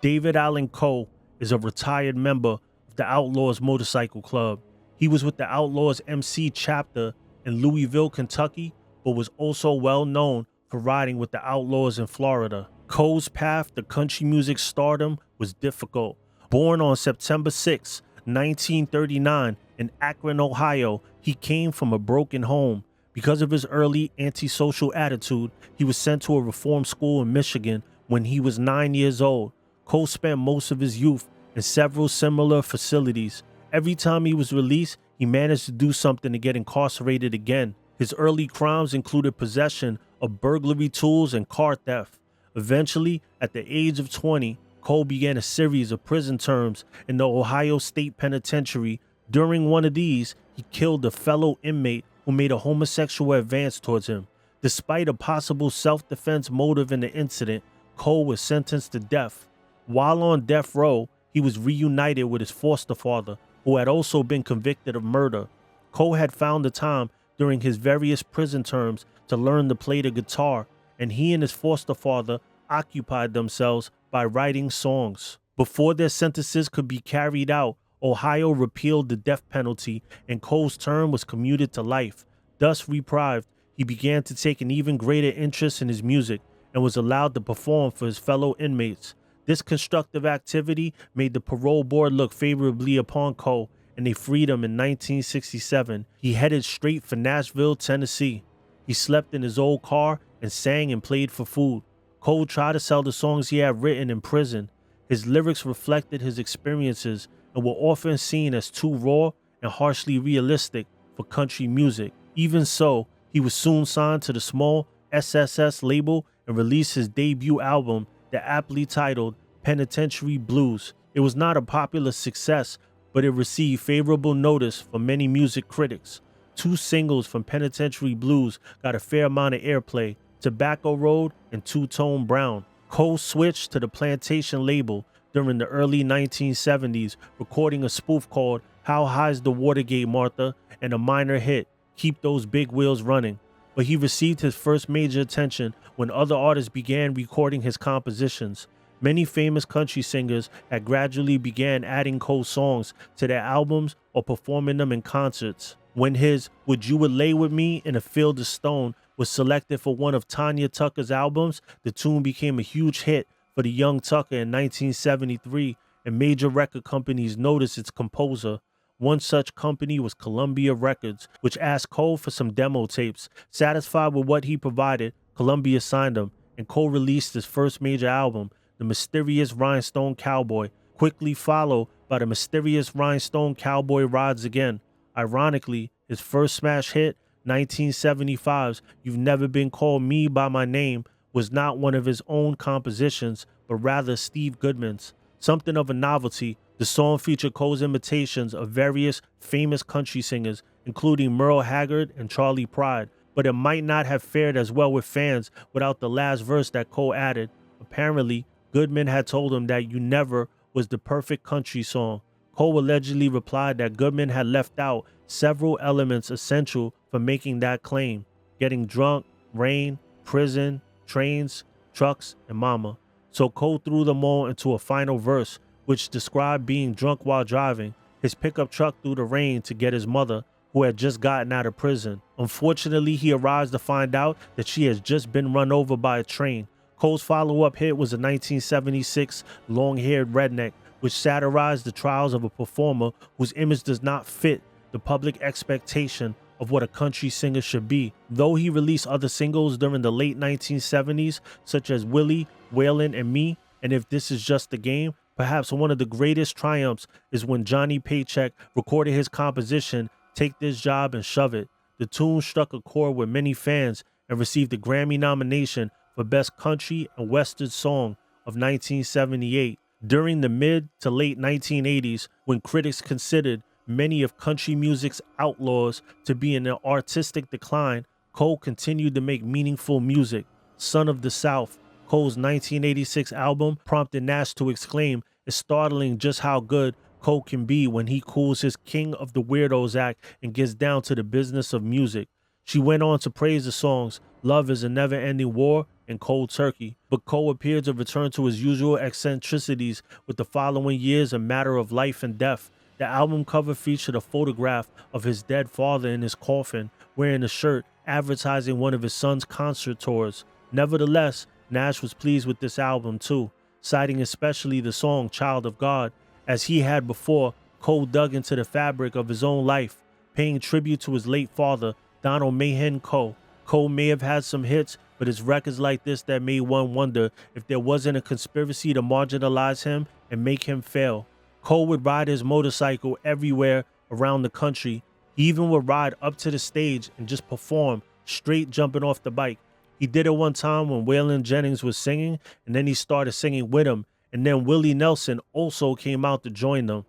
David Allan Coe is a retired member of the Outlaws Motorcycle Club. He was with the Outlaws MC chapter in Louisville, Kentucky, but was also well known for riding with the Outlaws in Florida. Coe's path to country music stardom was difficult. Born on September 6, 1939 in Akron, Ohio, he came from a broken home. Because of his early antisocial attitude, he was sent to a reform school in Michigan when he was 9 years old. Coe spent most of his youth in several similar facilities. Every time he was released, he managed to do something to get incarcerated again. His early crimes included possession of burglary tools and car theft. Eventually, at the age of 20, Coe began a series of prison terms in the Ohio State Penitentiary. During one of these, he killed a fellow inmate who made a homosexual advance towards him. Despite a possible self-defense motive in the incident, Coe was sentenced to death. While on death row, he was reunited with his foster father, who had also been convicted of murder. Coe had found the time during his various prison terms to learn to play the guitar, and he and his foster father occupied themselves by writing songs. Before their sentences could be carried out, Ohio repealed the death penalty and Coe's term was commuted to life. Thus reprieved, he began to take an even greater interest in his music and was allowed to perform for his fellow inmates. This constructive activity made the parole board look favorably upon Coe, and they freed him in 1967. He headed straight for Nashville, Tennessee. He slept in his old car and sang and played for food. Coe tried to sell the songs he had written in prison. His lyrics reflected his experiences and were often seen as too raw and harshly realistic for country music. Even so, he was soon signed to the small SSS label and released his debut album, the aptly titled Penitentiary Blues. It was not a popular success, but it received favorable notice from many music critics. Two singles from Penitentiary Blues got a fair amount of airplay, Tobacco Road and Two-Tone Brown. Coe switched to the Plantation label during the early 1970s, recording a spoof called How High's the Watergate, Martha, and a minor hit, Keep Those Big Wheels Running. But he received his first major attention when other artists began recording his compositions. Many famous country singers had gradually began adding Coe's songs to their albums or performing them in concerts. When his Would You Would Lay With Me in a Field of Stone was selected for one of Tanya Tucker's albums, the tune became a huge hit for the young Tucker in 1973, and major record companies noticed its composer. One such company was Columbia Records, which asked Coe for some demo tapes. Satisfied with what he provided, Columbia signed him, and Coe released his first major album, The Mysterious Rhinestone Cowboy, quickly followed by The Mysterious Rhinestone Cowboy Rides Again. Ironically, his first smash hit, 1975's You've Never Been Called Me By My Name, was not one of his own compositions, but rather Steve Goodman's. Something of a novelty, the song featured Coe's imitations of various famous country singers, including Merle Haggard and Charlie Pride, but it might not have fared as well with fans without the last verse that Coe added. Apparently, Goodman had told him that You Never was the perfect country song. Coe allegedly replied that Goodman had left out several elements essential for making that claim: getting drunk, rain, prison, trains, trucks, and mama. So Coe threw them all into a final verse, which described being drunk while driving his pickup truck through the rain to get his mother, who had just gotten out of prison. Unfortunately, he arrives to find out that she has just been run over by a train. Cole's follow-up hit was a 1976 Long-Haired Redneck, which satirized the trials of a performer whose image does not fit the public expectation of what a country singer should be. Though he released other singles during the late 1970s, such as Willie, Waylon, and Me, and If This Is Just a Game, perhaps one of the greatest triumphs is when Johnny Paycheck recorded his composition, Take This Job and Shove It. The tune struck a chord with many fans and received a Grammy nomination for Best Country and Western Song of 1978. During the mid to late 1980s, when critics considered many of country music's outlaws to be in an artistic decline, Coe continued to make meaningful music. Son of the South, Cole's 1986 album, prompted Nash to exclaim, "It's startling just how good Coe can be when he cools his King of the Weirdos act and gets down to the business of music." She went on to praise the songs Love Is a Never Ending War in cold turkey. But Cole appeared to return to his usual eccentricities with the following years A Matter of Life and Death. The album cover featured a photograph of his dead father in his coffin, wearing a shirt advertising one of his son's concert tours. Nevertheless, Nash was pleased with this album too, citing especially the song Child of God. As he had before, Cole dug into the fabric of his own life, paying tribute to his late father, Donald Mayhem Cole. Cole may have had some hits, but it's records like this that made one wonder if there wasn't a conspiracy to marginalize him and make him fail. Cole would ride his motorcycle everywhere around the country. He even would ride up to the stage and just perform, straight jumping off the bike. He did it one time when Waylon Jennings was singing, and then he started singing with him, and then Willie Nelson also came out to join them.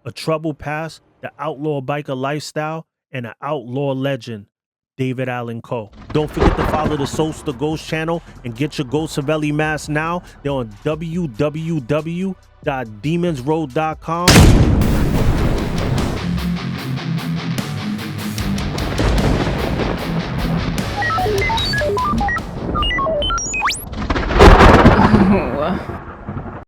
A troubled past, the outlaw biker lifestyle, and an outlaw legend, David Allan Coe. Don't forget to follow the Soul's the Ghost channel and get your Ghost Savelli mask now. They're on www.demonsroad.com.